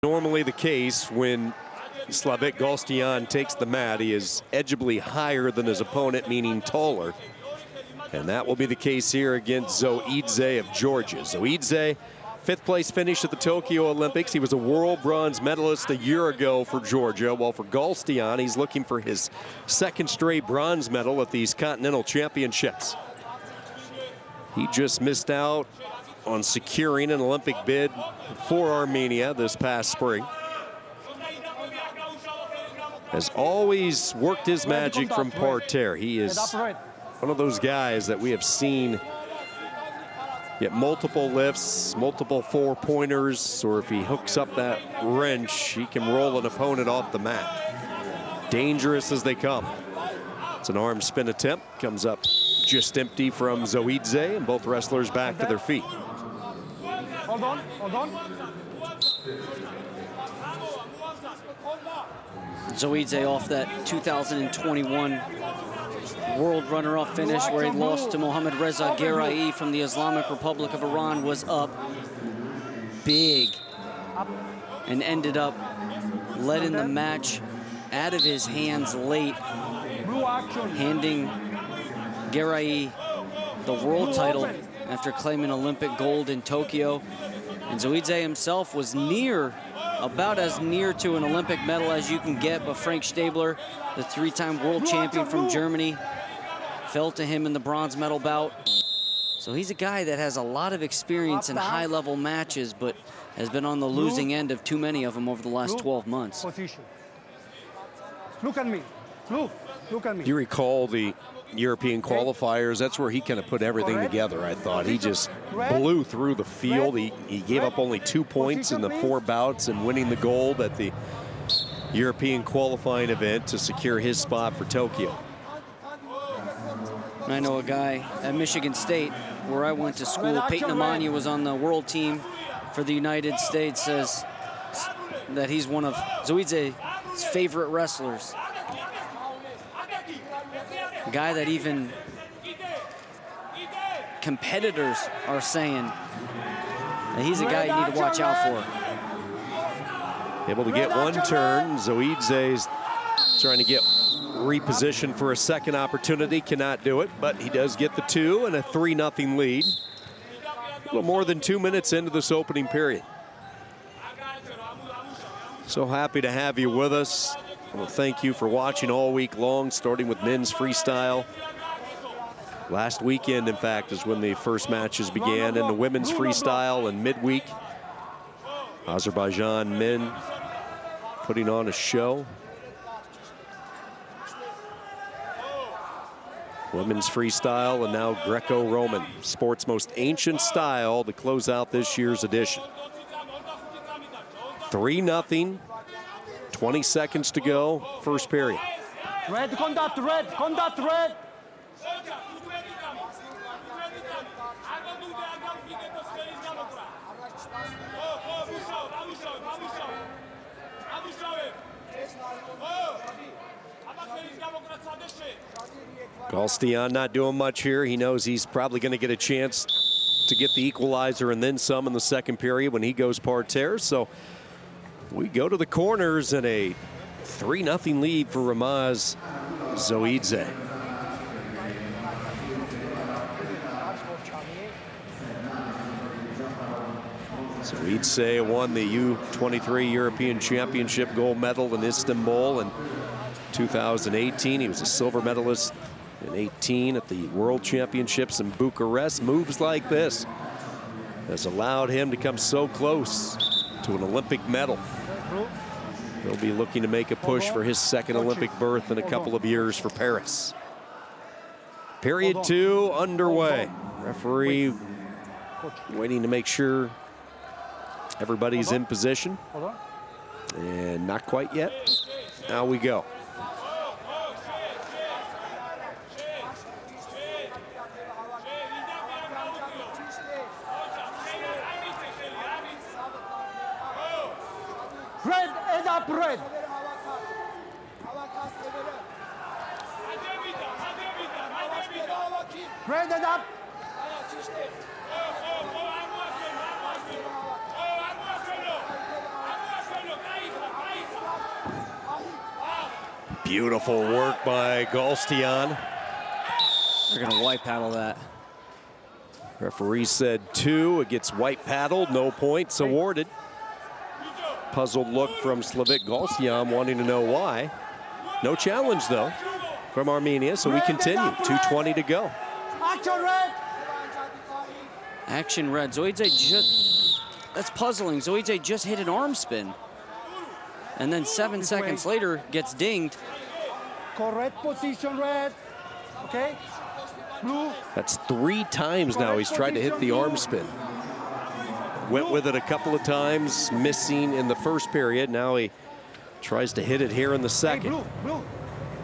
Normally the case when Slavik Goldstein takes the mat, he is edgeably higher than his opponent, meaning taller. And that will be the case here against Zoidze of Georgia. Zoidze, fifth place finish at the Tokyo Olympics. He was a world bronze medalist a year ago for Georgia, while for Goldstein, he's looking for his second straight bronze medal at these Continental Championships. He just missed out on securing an Olympic bid for Armenia this past spring. Has always worked his magic from parterre. He is one of those guys that we have seen get multiple lifts, multiple four-pointers, or if he hooks up that wrench, he can roll an opponent off the mat. Dangerous as they come. It's an arm spin attempt, comes up just empty from Zoidze, and both wrestlers back to their feet. Hold on, hold on. Zoidze off that 2021 world runner-up finish where he lost to Mohammad Reza Gheraei from the Islamic Republic of Iran, was up big and ended up letting the match out of his hands late, handing Gheraei the world title after claiming Olympic gold in Tokyo. And Zoidze himself was about as near to an Olympic medal as you can get, but Frank Stabler, the three-time world champion from Germany, fell to him in the bronze medal bout. So he's a guy that has a lot of experience in high-level matches, but has been on the losing end of too many of them over the last 12 months. Look at me. Look at me. You recall the European qualifiers? That's where he kind of put everything together, I thought. He just blew through the field. He gave up only 2 points in the 4 bouts and winning the gold at the European qualifying event to secure his spot for Tokyo. I know a guy at Michigan State, where I went to school, Peyton Amanya was on the world team for the United States, says that he's one of Zoidze's favorite wrestlers. A guy that even competitors are saying that he's a guy you need to watch out for. Able to get one turn. Zoidze's trying to get repositioned for a second opportunity. Cannot do it, but he does get the 2 and a 3-0 lead. A little more than 2 minutes into this opening period. So happy to have you with us. Well, thank you for watching all week long, starting with men's freestyle. Last weekend, in fact, is when the first matches began in the women's freestyle, and midweek, Azerbaijan men putting on a show. Women's freestyle and now Greco-Roman, sport's most ancient style, to close out this year's edition. 3-0. 20 seconds to go, first period. Red contact, red contact, red. Goldstein not doing much here. He knows he's probably going to get a chance to get the equalizer and then some in the second period when he goes parterre. So we go to the corners and a 3-0 lead for Ramaz Zoidze. Zoidze won the U23 European Championship gold medal in Istanbul in 2018. He was a silver medalist in 18 at the World Championships in Bucharest. Moves like this has allowed him to come so close to an Olympic medal. He'll be looking to make a push for his second Olympic berth in a couple of years for Paris. Period 2 underway. Referee waiting to make sure everybody's in position. And not quite yet. Now we go. Red, head up, red. Red, head up. Beautiful work by Goldstein. They're gonna white paddle that. Referee said 2. It gets white paddled, no points awarded. Puzzled look from Slavik Goldstein, wanting to know why. No challenge though from Armenia, so we continue. 2:20 to go. Action red. Action red. Zoidze just, that's puzzling. Zoidze just hit an arm spin. And then 7 seconds later gets dinged. Correct position red. Okay. Blue. That's 3 times now he's tried to hit the arm spin. Went with it a couple of times, missing in the first period. Now he tries to hit it here in the second. Hey, blue.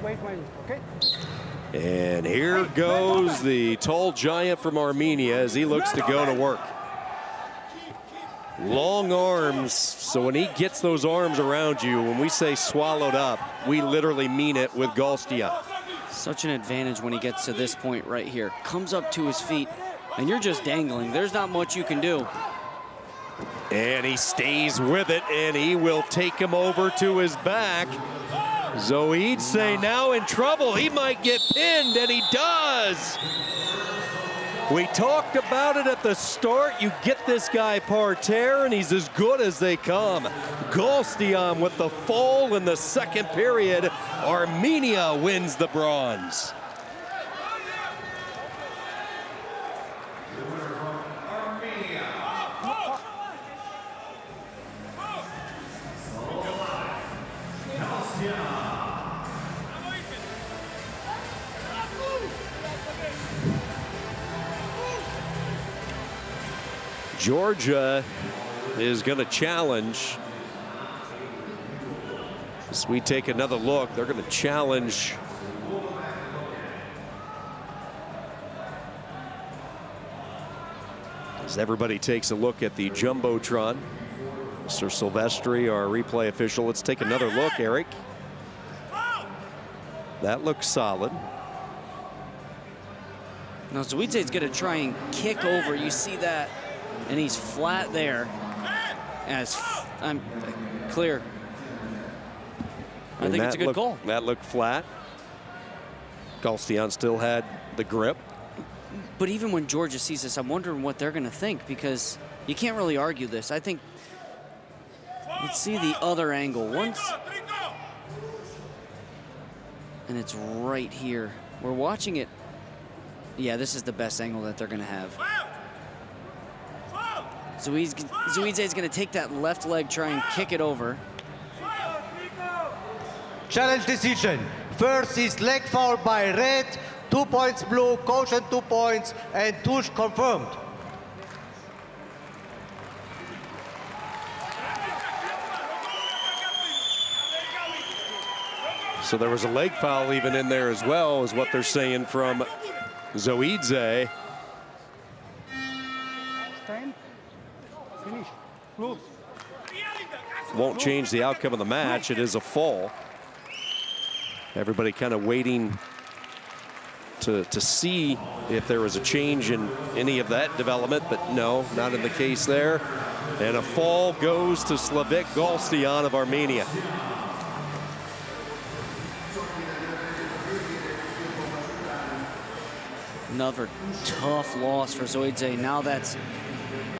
Wait, okay. And here goes the tall giant from Armenia as he looks to go to work. Long arms, so when he gets those arms around you, when we say swallowed up, we literally mean it with Goldstein. Such an advantage when he gets to this point right here. Comes up to his feet, and you're just dangling. There's not much you can do. And he stays with it, and he will take him over to his back. Zoidze now in trouble. He might get pinned, and he does. We talked about it at the start. You get this guy parterre, and he's as good as they come. Goldstein with the fall in the second period. Armenia wins the bronze. Georgia is going to challenge. As we take another look, they're going to challenge as everybody takes a look at the Jumbotron. Mr. Silvestri, our replay official. Let's take another look, Eric. That looks solid. Now Zoidze is going to try and kick over. You see that? And he's flat there. As I'm clear. I think it's a good call. That looked flat. Goldstein still had the grip. But even when Georgia sees this, I'm wondering what they're going to think, because you can't really argue this. I think, let's see the other angle. Once, and it's right here. We're watching it. Yeah, this is the best angle that they're going to have. Zoidze is going to take that left leg, try and kick it over. Challenge decision. First is leg foul by red, 2 points blue, caution 2 points, and touche confirmed. So there was a leg foul even in there as well, is what they're saying from Zoidze. Stand. Finish. Close. Won't change the outcome of the match. It is a fall. Everybody kind of waiting to see if there was a change in any of that development, but no, not in the case there. And a fall goes to Slavik Goldstein of Armenia. Another tough loss for Zoidze. Now that's